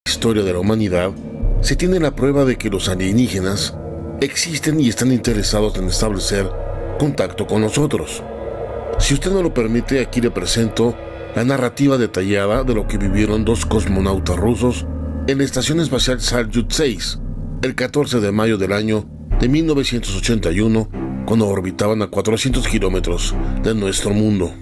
historia de la humanidad, se tiene la prueba de que los alienígenas existen y están interesados en establecer contacto con nosotros. Si usted no lo permite, aquí le presento la narrativa detallada de lo que vivieron dos cosmonautas rusos en la Estación Espacial Salyut 6, el 14 de mayo del año de 1981, cuando orbitaban a 400 kilómetros de nuestro mundo.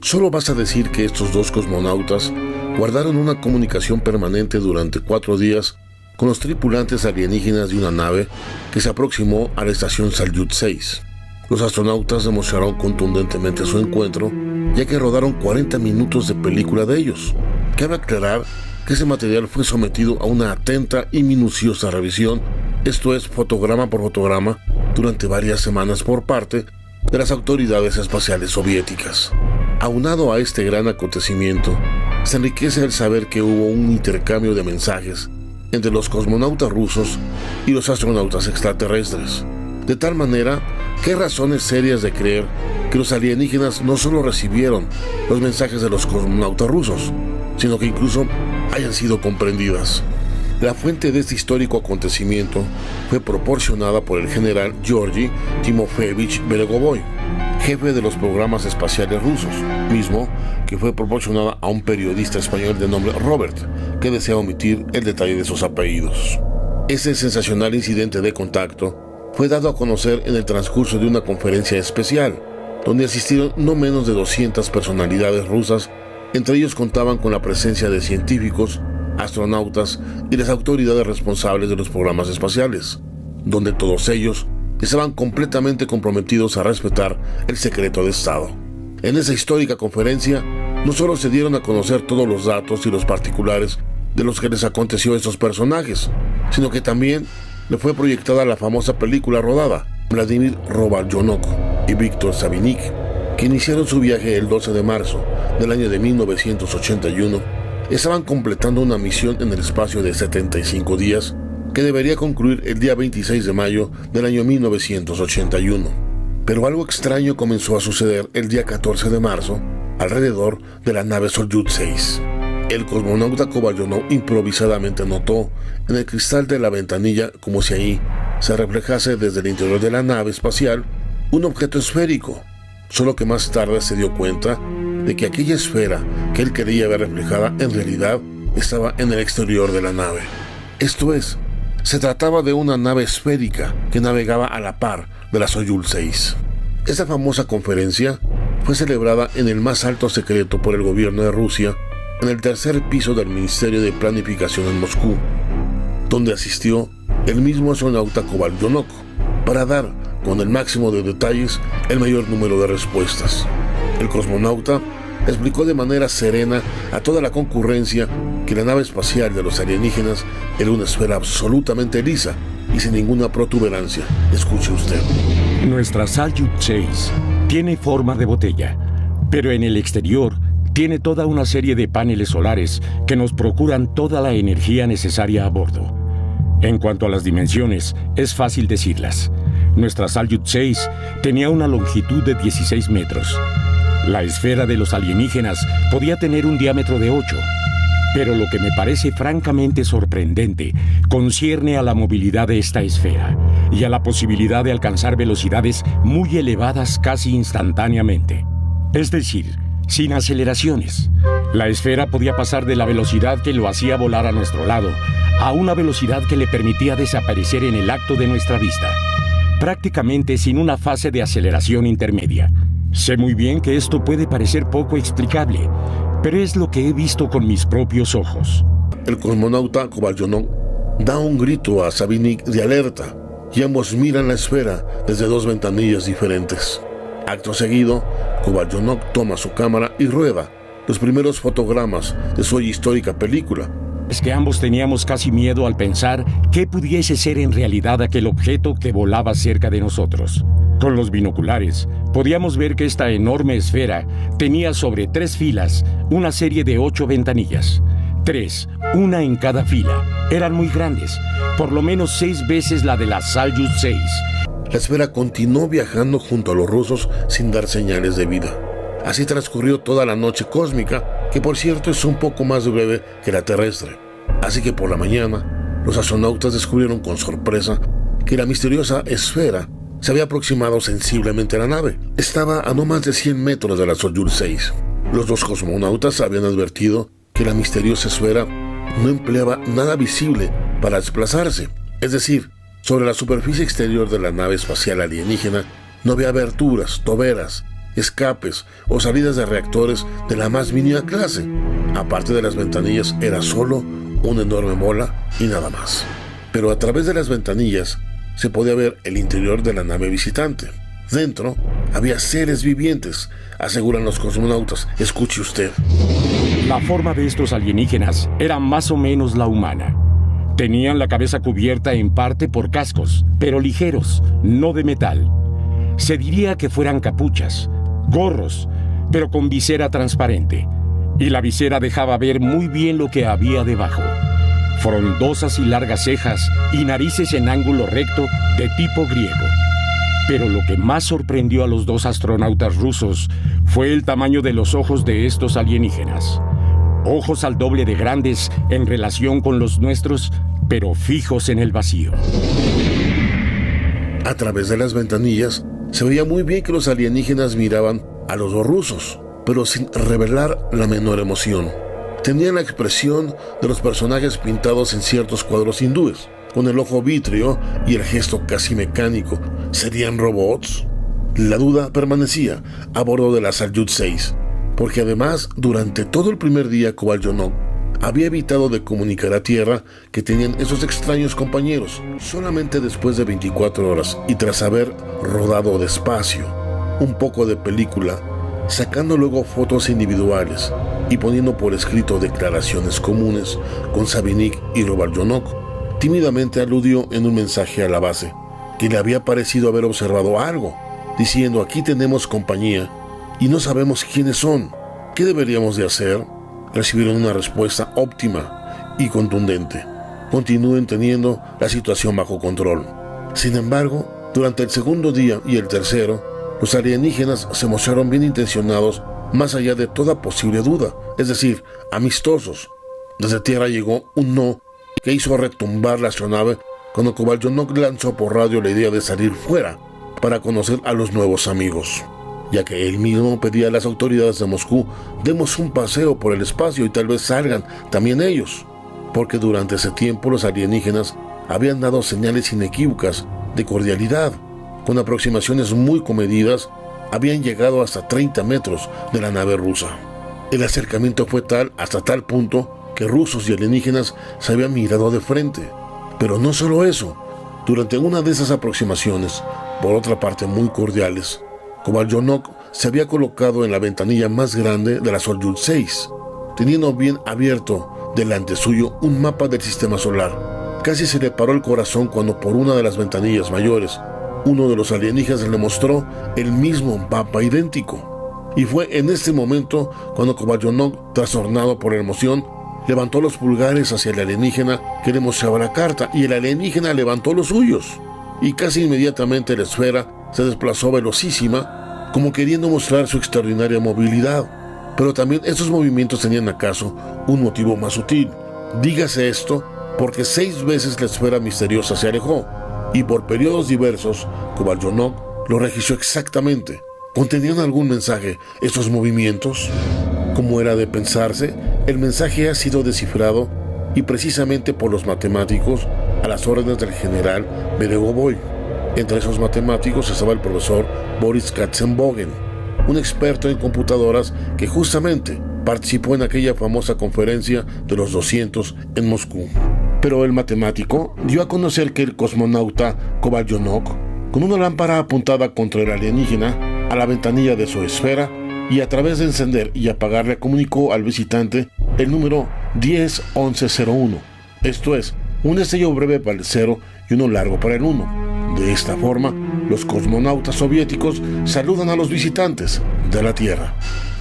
Solo basta decir que estos dos cosmonautas guardaron una comunicación permanente durante 4 días con los tripulantes alienígenas de una nave que se aproximó a la Estación Salyut 6. Los astronautas demostraron contundentemente su encuentro, ya que rodaron 40 minutos de película de ellos. Cabe aclarar que ese material fue sometido a una atenta y minuciosa revisión, esto es, fotograma por fotograma, durante varias semanas por parte de las autoridades espaciales soviéticas. Aunado a este gran acontecimiento, se enriquece el saber que hubo un intercambio de mensajes entre los cosmonautas rusos y los astronautas extraterrestres, de tal manera que hay razones serias de creer que los alienígenas no solo recibieron los mensajes de los cosmonautas rusos, sino que incluso hayan sido comprendidas. La fuente de este histórico acontecimiento fue proporcionada por el general Georgy Timofeyevich Belogovoy, jefe de los programas espaciales rusos, mismo que fue proporcionada a un periodista español de nombre Robert, que desea omitir el detalle de sus apellidos. Ese sensacional incidente de contacto fue dado a conocer en el transcurso de una conferencia especial, donde asistieron no menos de 200 personalidades rusas. Entre ellos contaban con la presencia de científicos, astronautas y las autoridades responsables de los programas espaciales, donde todos ellos estaban completamente comprometidos a respetar el secreto de Estado. En esa histórica conferencia, no solo se dieron a conocer todos los datos y los particulares de los que les aconteció a estos personajes, sino que también le fue proyectada la famosa película rodada. Vladimir Robalyonok y Víctor Savinik, que iniciaron su viaje el 12 de marzo del año de 1981, estaban completando una misión en el espacio de 75 días que debería concluir el día 26 de mayo del año 1981. Pero algo extraño comenzó a suceder el día 14 de marzo alrededor de la nave Salyut 6. El cosmonauta Kovalyonov improvisadamente notó en el cristal de la ventanilla como si ahí se reflejase desde el interior de la nave espacial un objeto esférico, solo que más tarde se dio cuenta de que aquella esfera que él creía ver reflejada en realidad estaba en el exterior de la nave. Esto es, se trataba de una nave esférica que navegaba a la par de la Salyut 6. Esta famosa conferencia fue celebrada en el más alto secreto por el gobierno de Rusia, en el tercer piso del Ministerio de Planificación en Moscú, donde asistió el mismo astronauta Kovalyonok para dar, con el máximo de detalles, el mayor número de respuestas. El cosmonauta explicó de manera serena a toda la concurrencia que la nave espacial de los alienígenas era una esfera absolutamente lisa y sin ninguna protuberancia. Escuche usted. Nuestra Salyut 6 tiene forma de botella, pero en el exterior tiene toda una serie de paneles solares que nos procuran toda la energía necesaria a bordo. En cuanto a las dimensiones, es fácil decirlas. Nuestra Salyut 6 tenía una longitud de 16 metros. La esfera de los alienígenas podía tener un diámetro de 8. Pero lo que me parece francamente sorprendente concierne a la movilidad de esta esfera y a la posibilidad de alcanzar velocidades muy elevadas casi instantáneamente. Es decir, sin aceleraciones. La esfera podía pasar de la velocidad que lo hacía volar a nuestro lado a una velocidad que le permitía desaparecer en el acto de nuestra vista, prácticamente sin una fase de aceleración intermedia. Sé muy bien que esto puede parecer poco explicable, pero es lo que he visto con mis propios ojos. El cosmonauta Kovalyonov da un grito a Savinik de alerta y ambos miran la esfera desde dos ventanillas diferentes. Acto seguido, Kovalyonov toma su cámara y rueda los primeros fotogramas de su histórica película. Es que ambos teníamos casi miedo al pensar qué pudiese ser en realidad aquel objeto que volaba cerca de nosotros. Con los binoculares, podíamos ver que esta enorme esfera tenía sobre 3 filas una serie de 8 ventanillas. 3, una en cada fila. Eran muy grandes, por lo menos 6 veces la de la Salyut 6. La esfera continuó viajando junto a los rusos sin dar señales de vida. Así transcurrió toda la noche cósmica, que por cierto es un poco más breve que la terrestre. Así que por la mañana, los astronautas descubrieron con sorpresa que la misteriosa esfera se había aproximado sensiblemente a la nave. Estaba a no más de 100 metros de la Soyuz 6. Los dos cosmonautas habían advertido que la misteriosa esfera no empleaba nada visible para desplazarse. Es decir, sobre la superficie exterior de la nave espacial alienígena no había aberturas, toberas, escapes o salidas de reactores de la más mínima clase. Aparte de las ventanillas, era solo una enorme bola y nada más. Pero a través de las ventanillas se podía ver el interior de la nave visitante. Dentro había seres vivientes, aseguran los cosmonautas. Escuche usted. La forma de estos alienígenas era más o menos la humana. Tenían la cabeza cubierta en parte por cascos, pero ligeros, no de metal. Se diría que fueran capuchas, gorros, pero con visera transparente. Y la visera dejaba ver muy bien lo que había debajo. Frondosas y largas cejas y narices en ángulo recto de tipo griego. Pero lo que más sorprendió a los dos astronautas rusos fue el tamaño de los ojos de estos alienígenas. Ojos al doble de grandes en relación con los nuestros, pero fijos en el vacío. A través de las ventanillas se veía muy bien que los alienígenas miraban a los dos rusos, pero sin revelar la menor emoción. Tenían la expresión de los personajes pintados en ciertos cuadros hindúes, con el ojo vítreo y el gesto casi mecánico. ¿Serían robots? La duda permanecía a bordo de la Salyut 6, porque además, durante todo el primer día, Kovalyonok había evitado de comunicar a Tierra que tenían esos extraños compañeros. Solamente después de 24 horas y tras haber rodado despacio un poco de película, sacando luego fotos individuales y poniendo por escrito declaraciones comunes con Savinik y Kovalyonok, tímidamente aludió en un mensaje a la base que le había parecido haber observado algo, diciendo: aquí tenemos compañía y no sabemos quiénes son. ¿Qué deberíamos de hacer? Recibieron una respuesta óptima y contundente: continúen teniendo la situación bajo control. Sin embargo, durante el segundo día y el tercero, los alienígenas se mostraron bien intencionados más allá de toda posible duda, es decir, amistosos. Desde Tierra llegó un no que hizo retumbar la astronave cuando Kovalyonok lanzó por radio la idea de salir fuera para conocer a los nuevos amigos, ya que él mismo pedía a las autoridades de Moscú: demos un paseo por el espacio y tal vez salgan también ellos, porque durante ese tiempo los alienígenas habían dado señales inequívocas de cordialidad. Con aproximaciones muy comedidas, habían llegado hasta 30 metros de la nave rusa. El acercamiento fue tal hasta tal punto que rusos y alienígenas se habían mirado de frente. Pero no solo eso, durante una de esas aproximaciones, por otra parte muy cordiales, Kovalyonok se había colocado en la ventanilla más grande de la Soyuz 6, teniendo bien abierto delante suyo un mapa del sistema solar. Casi se le paró el corazón cuando por una de las ventanillas mayores, uno de los alienígenas le mostró el mismo mapa idéntico. Y fue en este momento cuando Kovalyonok, trastornado por la emoción, levantó los pulgares hacia el alienígena que le mostraba la carta, y el alienígena levantó los suyos. Y casi inmediatamente la esfera se desplazó velocísima, como queriendo mostrar su extraordinaria movilidad. Pero también esos movimientos tenían acaso un motivo más sutil. Dígase esto porque 6 veces la esfera misteriosa se alejó, y por periodos diversos, Kovalyonok lo registró exactamente. ¿Contenían algún mensaje estos movimientos? Como era de pensarse, el mensaje ha sido descifrado, y precisamente por los matemáticos, a las órdenes del general Beregovoy. Entre esos matemáticos estaba el profesor Boris Katzenbogen, un experto en computadoras que justamente participó en aquella famosa conferencia de los 200 en Moscú. Pero el matemático dio a conocer que el cosmonauta Kovalyonok, con una lámpara apuntada contra el alienígena a la ventanilla de su esfera, y a través de encender y apagar, le comunicó al visitante el número 10-1101, esto es, un destello breve para el 0 y uno largo para el 1. De esta forma, los cosmonautas soviéticos saludan a los visitantes de la Tierra.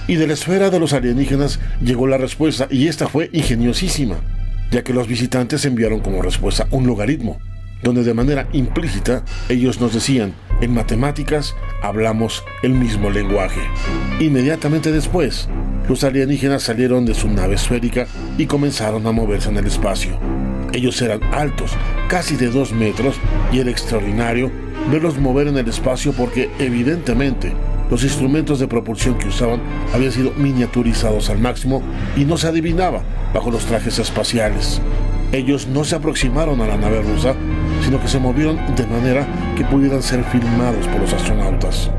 Y de la esfera de los alienígenas llegó la respuesta, y esta fue ingeniosísima, ya que los visitantes enviaron como respuesta un logaritmo, donde de manera implícita ellos nos decían: en matemáticas hablamos el mismo lenguaje. Inmediatamente después, los alienígenas salieron de su nave esférica y comenzaron a moverse en el espacio. Ellos eran altos, casi de 2 metros, y era extraordinario verlos mover en el espacio porque, evidentemente, los instrumentos de propulsión que usaban habían sido miniaturizados al máximo y no se adivinaba bajo los trajes espaciales. Ellos no se aproximaron a la nave rusa, sino que se movieron de manera que pudieran ser filmados por los astronautas.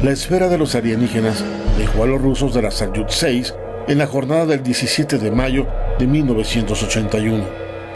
La esfera de los alienígenas dejó a los rusos de la Salyut 6 en la jornada del 17 de mayo de 1981.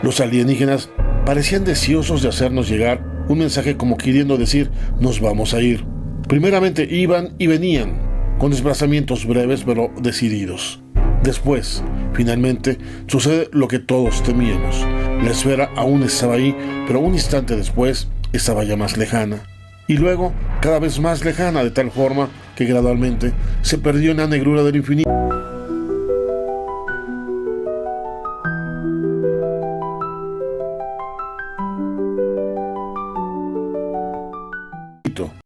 Los alienígenas parecían deseosos de hacernos llegar un mensaje como queriendo decir: nos vamos a ir. Primeramente iban y venían, con desplazamientos breves pero decididos. Después, finalmente, sucede lo que todos temíamos. La esfera aún estaba ahí, pero un instante después estaba ya más lejana. Y luego, cada vez más lejana, de tal forma que gradualmente se perdió en la negrura del infinito.